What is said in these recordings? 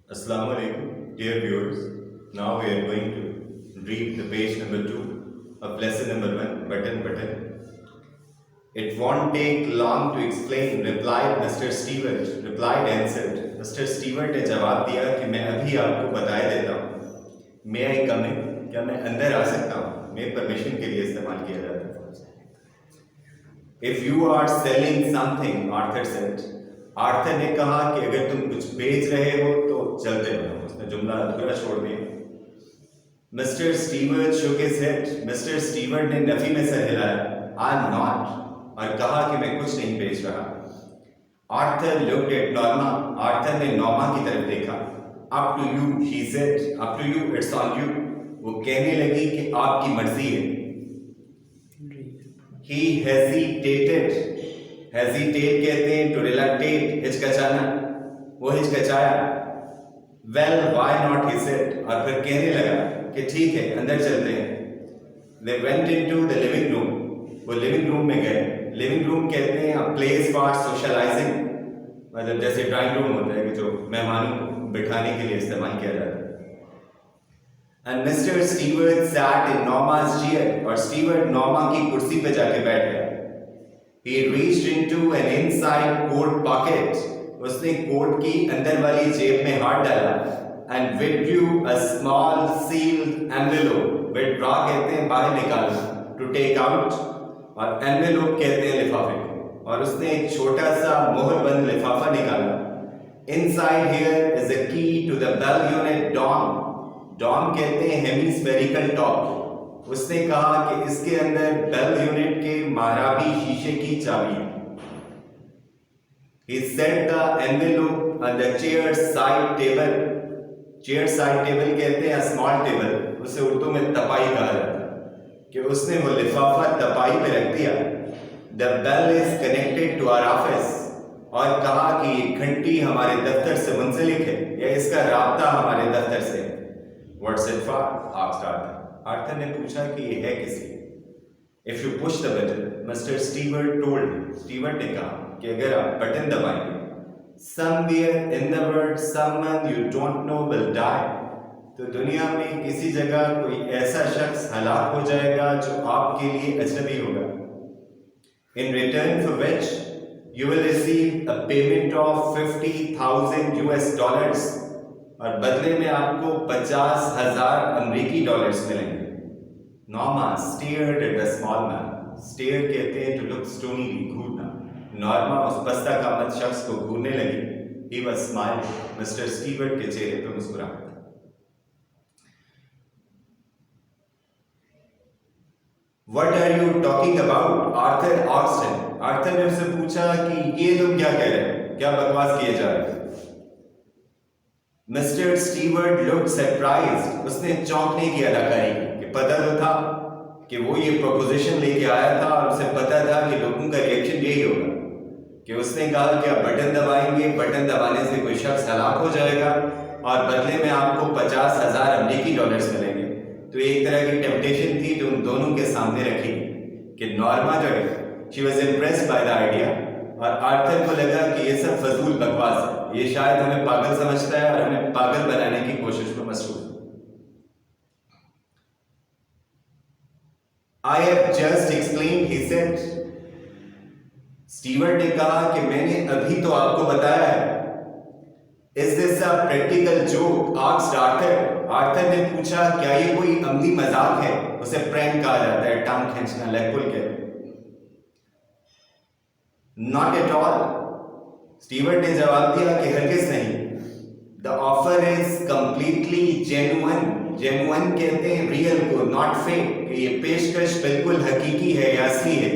Assalamu alaikum, dear viewers. Now we are going to read the page number 2 of lesson number 1, button. It won't take long to explain, replied Mr. Stewart. Answered. Mr. Stewart ने जवाब दिया कि मैं अभी आपको बता देता हूँ. May I come in? क्या मैं अंदर आ सकता हूँ? मैं परमिशन के लिए इस्तेमाल किया जाता है. If you are selling something, Arthur said. Arthur ने कहा कि अगर तुम कुछ बेच रहे हो तो चलते बनो. उसने जुमला अधूरा छोड़ दिया. Mister Stewart shook his head. Mister Stewart ने नफी में सर हिलाया. I'm not. और कहा कि मैं कुछ नहीं बेच रहा. Arthur looked at Norma. Arthur ने नॉर्मा की तरफ देखा. Up to you, she said. Up to you, it's on you. वो कहने लगी कि आपकी मर्जी है. He hesitated. Hesitate कहते हैं to reluctate, हिचकचाना. वो हिचकचाया. Well, why not? He said. और फिर कहने लगा कि ठीक है, अंदर चलते हैं. They went into the living room. वो लिविंग रूम में गए. लिविंग रूम कहते हैं a place for socializing. मतलब जैसे ड्राइंग रूम होता है कि जो मेहमानों को बिठाने के लिए इस्तेमाल किया जाता है. And Mr. Stewart sat in Norma's chair. और स्टीवर्ट नॉर्मा की कुर्सी पे जाके बैठ गया. He reached into an inside coat pocket. उसने कोट की अंदर वाली जेब में हाथ डाला. And withdrew a small sealed envelope. Withdraw कहते हैं बाहर निकालना. To take out. और envelope कहते हैं लिफाफे को. और उसने एक छोटा सा मोहरबंद लिफाफा निकाला. Inside here is a key to the bell unit dome. Dome कहते हैं hemispherical top. उसने कहा कि इसके अंदर बेल यूनिट के महाराबी शीशे की चाबी है. He set the envelope on the chair side table. Chair side table कहते हैं small table. उसे उर्दू में तपाई कहा जाता है. कि उसने वो लिफाफा तपाई पे रख दिया. The bell is connected to our office. और कहा कि ये घंटी हमारे दफ्तर से मुंसलिक है या इसका राब्ता हमारे दफ्तर से. What's it for? asked Arthur. Arthur ने पूछा कि ये है किसकी. If you push the button, Mr. Stewart told. Stewart ने कहा कि अगर आप बटन दबाएंगे, somewhere in the world someone you don't know will die. तो दुनिया में किसी जगह कोई ऐसा शख्स हलाक हो जाएगा जो आपके लिए अजनबी होगा. In return for which you will receive a payment of $50,000. और बदले में आपको 50,000 अमेरिकी डॉलर्स मिलेंगे. Norma stared at the small man. Stare कहते हैं to look stonily, Ghurna. Norma उस पस्ता कामत शख्स को घूरने लगी. He was smiling. Mr. Stewart के चेहरे पर मुस्कुराहट. What are you talking about? Arthur asked him. Arthur ने उससे पूछा कि ये तुम क्या कह रहे हो? क्या बकवास किए जा रहे हो? Mr. Stewart looked surprised. उसने चौंकने की अदाकारी की. कि पता तो था कि वो ये प्रोपोजिशन लेके आया था और उसे पता था कि लोगों का रिएक्शन यही होगा. कि उसने कहा कि आप बटन दबाएंगे, बटन दबाने से कोई शख्स हलाक हो जाएगा और बदले में आपको 50,000 अमेरिकी डॉलर्स मिलेंगे. तो एक तरह की टेम्पटेशन थी जो उन दोनों के सामने रखी कि नॉर्मा जो है she was impressed by the idea. और आर्थर को लगा कि ये सब फजूल बकवास है. ये शायद हमें पागल समझता है और हमें पागल बनाने की कोशिश में मसरूफ है. I have just explained, he said. Stewart ने कहा कि मैंने अभी तो आपको बताया है. Is this a practical joke? asked Arthur. Arthur ने पूछा क्या ये कोई अमली मजाक है. उसे प्रैंक कहा जाता है, टांग खींचना, लेग पुल कहते हैं. Not at all. स्टीवर्ट ने जवाब दिया कि हरगिज नहीं. The offer is completely genuine. Genuine कहते हैं रियल को, not fake. कि ये पेशकश बिल्कुल हकीकी है या असली है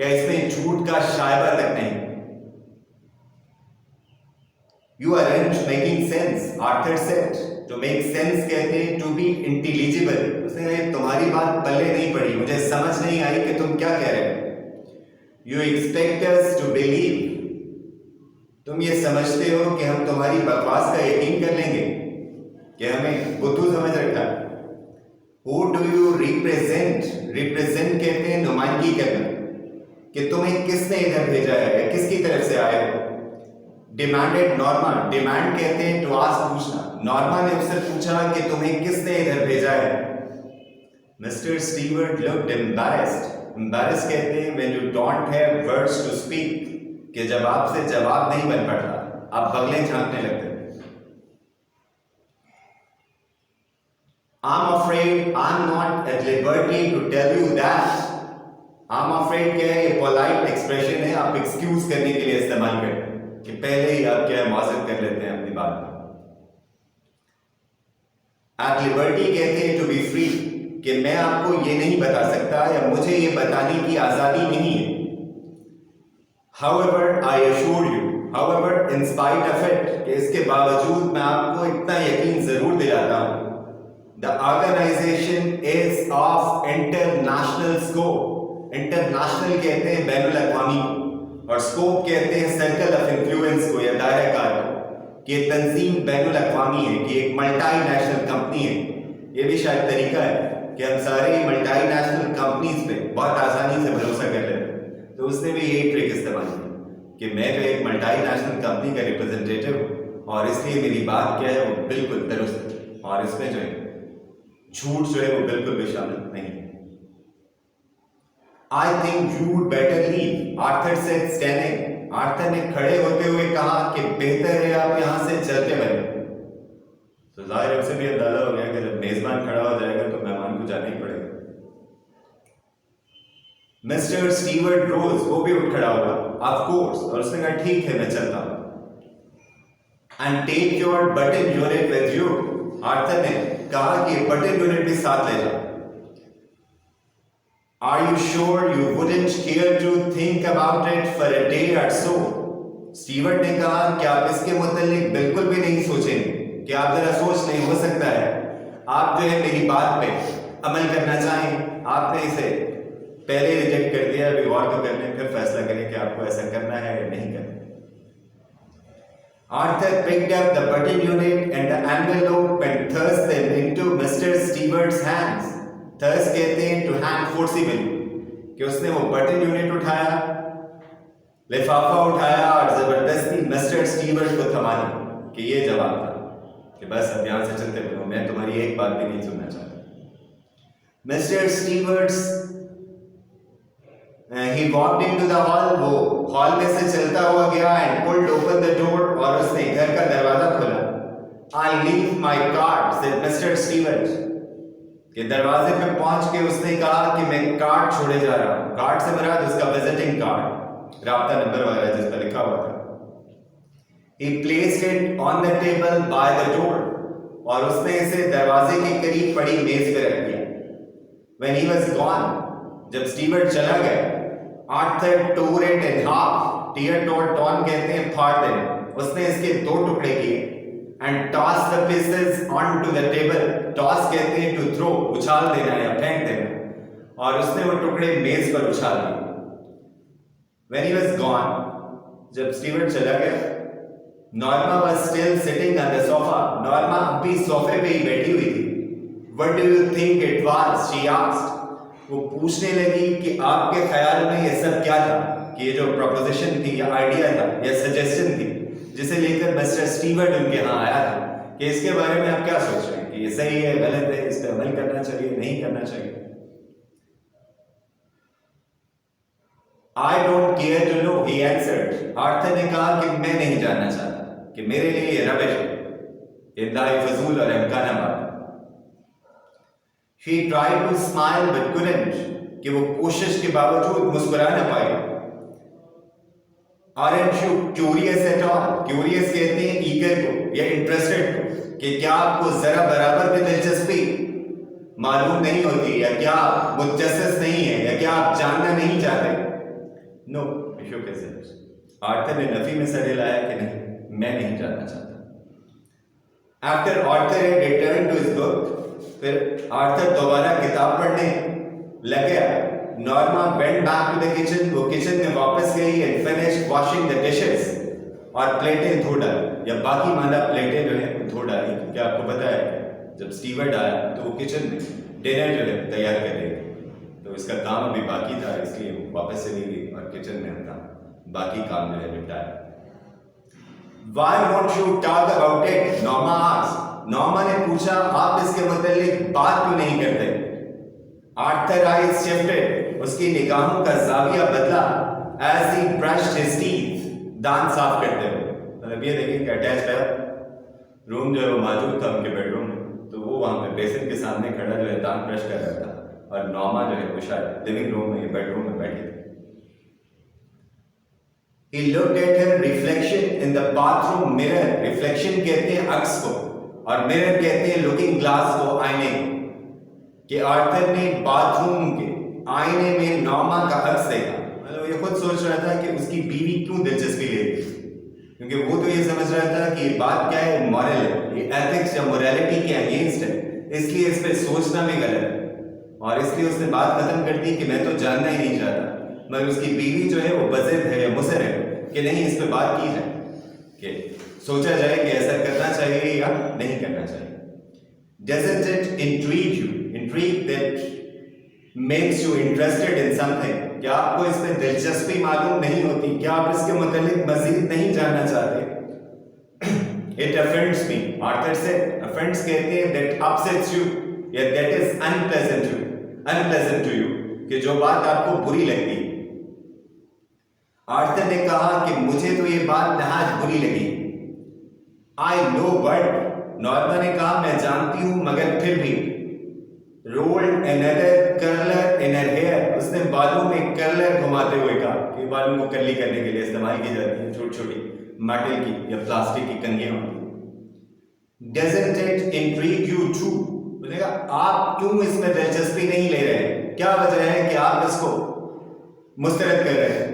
या इसमें झूठ का शायबा तक नहीं. You aren't making sense, Arthur said. To make sense कहते हैं to be intelligible. उसने कहा तुम्हारी बात पल्ले नहीं पड़ी, मुझे समझ नहीं आई कि तुम क्या कह रहे हो. You expect us to believe. तुम ये समझते हो कि हम तुम्हारी बकवास का यकीन कर लेंगे कि हमें बुद्धू समझ रखा. Who do you represent? Represent कहते हैं नुमाइंदगी करना. कि तुम्हें किसने इधर भेजा है या किसकी तरफ से आए हो. डिमांडेड नॉर्मा, डिमांड कहते हैं टू आस्क, पूछना। नॉर्मा ने उससे पूछा कि तुम्हें किसने इधर भेजा है। Mister Stewart looked embarrassed. Embarrassed कहते हैं when you don't have words to speak, कि जब आपसे जवाब नहीं बन पड़ता, आप बगले झांकने लगते। I'm afraid I'm not at liberty to tell you that. I'm afraid क्या है, ये पोलाइट एक्सप्रेशन है, आप एक्सक्यूज करने के लिए इस्तेमाल करते हैं कि पहले ही आप क्या है माजरत कर लेते हैं अपनी बात में। At liberty कहते हैं टू बी फ्री, कि मैं आपको ये नहीं बता सकता या मुझे ये बताने की आजादी नहीं है। However, I assure you, however, in spite of it, कि इसके बावजूद मैं आपको इतना यकीन जरूर दिलाता हूं, the organization is of international scope. International कहते हैं बैनुल अक़वामी को, और स्कोप कहते हैं सर्कल ऑफ इन्फ्लुएंस को या दायरा कार को, कि तंजीम बैनुल अक़वामी है, कि एक मल्टी नेशनल कंपनी है। ये भी शायद तरीका है कि हम सारे मल्टी नेशनल कंपनीज पे बहुत आसानी से भरोसा कर लेते हैं। तो उसने भी यही ट्रिक इस्तेमाल की कि मैं जो एक मल्टी नेशनल कंपनी का रिप्रेजेंटेटिव हूँ और इसलिए मेरी बात क्या है वो बिल्कुल दुरुस्त है, और इसमें जो है झूठ जो है वो बिल्कुल भी शामिल नहीं है। I think you would better leave, Arthur said standing. Arthur ने खड़े होते हुए कहा कि बेहतर है आप यहां से चलते बने। तो जाहिर से भी अंदाजा हो गया कि जब मेजबान खड़ा हो जाएगा तो मेहमान को जाना ही पड़ेगा। मिस्टर स्टीवर्ट रोज, वो भी उठ खड़ा हुआ, ऑफ कोर्स, और उसने कहा ठीक है मैं चलता हूं। And take your button unit with you, Arthur ने कहा कि बटन यूनिट भी साथ ले जाओ। Are you sure you wouldn't care to think about it for a day or so? Stewart ने कहा कि आप इसके मुतालिक बिल्कुल भी नहीं सोचेंगे, कि आप जरा सोच नहीं, हो सकता है आप जो है मेरी बात पे अमल करना चाहें। आपने इसे पहले रिजेक्ट कर दिया, अभी गौर तो कर लें, फिर फैसला करें कि आपको ऐसा करना है या नहीं करना। Arthur picked up the button unit and the envelope and thrust them into Mr. Stewart's hands. Thrust कहते हैं to hand forcibly, कि उसने वो बटन यूनिट उठाया, लिफाफा उठाया और जबरदस्ती मिस्टर स्टीवर्ट को थमा दिया। कि ये जवाब था कि बस अब यहां से चलते बनो, मैं तुम्हारी एक बात भी नहीं सुनना चाहता। Mister Stewarts he walked into the hall, वो हॉल में से चलता हुआ गया and pulled open the door, और उसने घर का दरवाजा खोला। I leave my card, said Mr. Stevens। कि दरवाजे पे पहुंच के उसने कहा कि मैं कार्ड छोड़े जा रहा हूं। कार्ड से मुराद उसका विजिटिंग कार्ड, राब्ता नंबर वगैरह जिस पर लिखा हुआ था। He placed it on the table by the door, और उसने इसे दरवाजे के करीब पड़ी मेज पे रख दिया। When he was gone, जब स्टीवर्ट चला गया, Arthur tore it in half, tear torn कहते हैं फाड़ देना, उसने इसके दो टुकड़े किए, and tossed the pieces onto the table, toss कहते हैं to throw, उछाल देना या फेंक देना, और उसने वो टुकड़े मेज पर उछाल दिए। When he was gone, जब स्टीवर्ट चला गया, Norma was still sitting on the sofa, Norma अब भी सोफे पे ही बैठी हुई थी। What do you think it was? she asked. वो पूछने लगी कि आपके ख्याल में ये सब क्या था, कि ये जो प्रोपोजिशन थी या आइडिया था या सजेशन थी जिसे लेकर मिस्टर स्टीवर्ट उनके यहाँ आया था, कि इसके बारे में आप क्या सोच रहे हैं, कि ये सही है, गलत है, इस पर अमल करना चाहिए, नहीं करना चाहिए। I don't care to know, he answered. Arthur ने कहा कि मैं नहीं जानना चाहता, कि मेरे लिए ये रबिश है, इंतहाई फजूल और इम्काना बात। She tried to smile but couldn't, कि वो कोशिश के बावजूद मुस्कुरा न पाई। Aren't you curious at all? Curious कहते हैं eager को या interested को, कि क्या आपको जरा बराबर भी दिलचस्पी मालूम नहीं होती, या क्या आप मुतजस्सिस नहीं है, या क्या आप जानना नहीं चाहते? No, he shook his head. Arthur ने नफी में सर हिलाया कि नहीं, मैं नहीं जानना चाहता। After Arthur had returned to his book, फिर आर्थर दोबारा किताब पढ़ने लग गया। Norma went back to the kitchen, वो किचन में वापस गई and finished washing the dishes, और प्लेटें धो डाली, या बाकी माना प्लेटें जो है धो डाली। क्या आपको पता है जब स्टीवर्ट आया तो वो किचन में डिनर जो है तैयार कर रही थी, तो इसका काम अभी बाकी था, इसलिए वो वापस चली गई और किचन में अपना बाकी काम जो है निपटाया। Why won't you talk about it? Norma asked. Norma ने पूछा, आप इसके मुतालिक बात क्यों नहीं करते? Arthur's eyes shifted. उसकी निगाहों का जाविया बदला as he brushed his teeth. दांत साफ करते हुए. मतलब ये देखिए कि अटैच्ड है रूम जो है वो मौजूद था उनके बेडरूम में, तो वो वहां पे बेसिन के सामने खड़ा जो है दांत ब्रश कर रहा था और नॉर्मा जो है वो शायद लिविंग रूम में या बेडरूम में बैठी थी. He looked at her reflection in the bathroom mirror. Reflection कहते हैं अक्स को और mirror कहते हैं looking glass को, आईने को. कि आर्थर ने बाथरूम के आईने में नॉर्मा का अक्स देखा. मतलब ये खुद सोच रहा था कि उसकी बीवी क्यों दिलचस्पी ले रही, क्योंकि वो तो ये समझ रहा था कि ये बात क्या है, मॉरल है, ये एथिक्स या मोरालिटी के अगेंस्ट है, इसलिए इस पे सोचना भी गलत है. और इसलिए उसने बात खत्म कर दी कि मैं तो जानना ही नहीं चाहता. मगर उसकी बीवी जो है वो बज़िद है या मुसर है कि नहीं इस पे बात की जाए, कि सोचा जाए कि ऐसा करना चाहिए या नहीं करना चाहिए. Doesn't it intrigue you? Intrigue that makes you interested in something. क्या आपको इसमें दिलचस्पी मालूम नहीं होती? क्या आप इसके मुतालिक मजीद नहीं जानना चाहते? It offends me. Arthur said. Offends कहते हैं that upsets you या that is unpleasant to you. कि जो बात आपको बुरी लगती. आर्थर ने कहा कि मुझे तो ये बात नहाज बुरी लगी. I know but. नॉर्मा ने कहा मैं जानती हूं मगर फिर भी. Rolled another curler in her hair. उसने बालों में कर्लर घुमाते हुए कहा कि बालों को कर्ली करने के लिए इस्तेमाल की जाती है छोटी छोटी मेटल की या प्लास्टिक की कंघियां होती हैं. Doesn't it intrigue you too? उसने कहा आप क्यों इसमें दिलचस्पी नहीं ले रहे? क्या वजह है कि आप इसको मुस्तरद कर रहे हैं?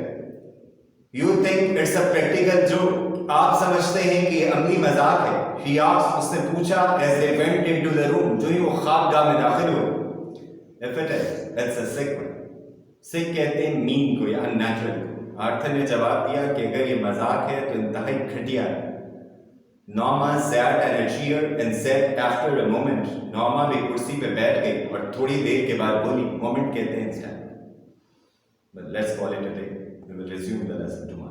You think it's a practical joke? आप समझते हैं कि ये अमली मजाक है. He asked. उसने पूछा as they went into the room. जो ही वो ख्वाबगाह में दाखिल हुए. If it is, it's a sick one. Sick कहते हैं mean को या unnatural को. आर्थर ने जवाब दिया कि अगर ये मजाक है तो इंतहाई घटिया है. Norma sat in a chair and said after a moment. Norma भी कुर्सी पे बैठ गई और थोड़ी देर के बाद बोली. Moment कहते हैं इंसान. But let's call it a day. We will resume the lesson tomorrow.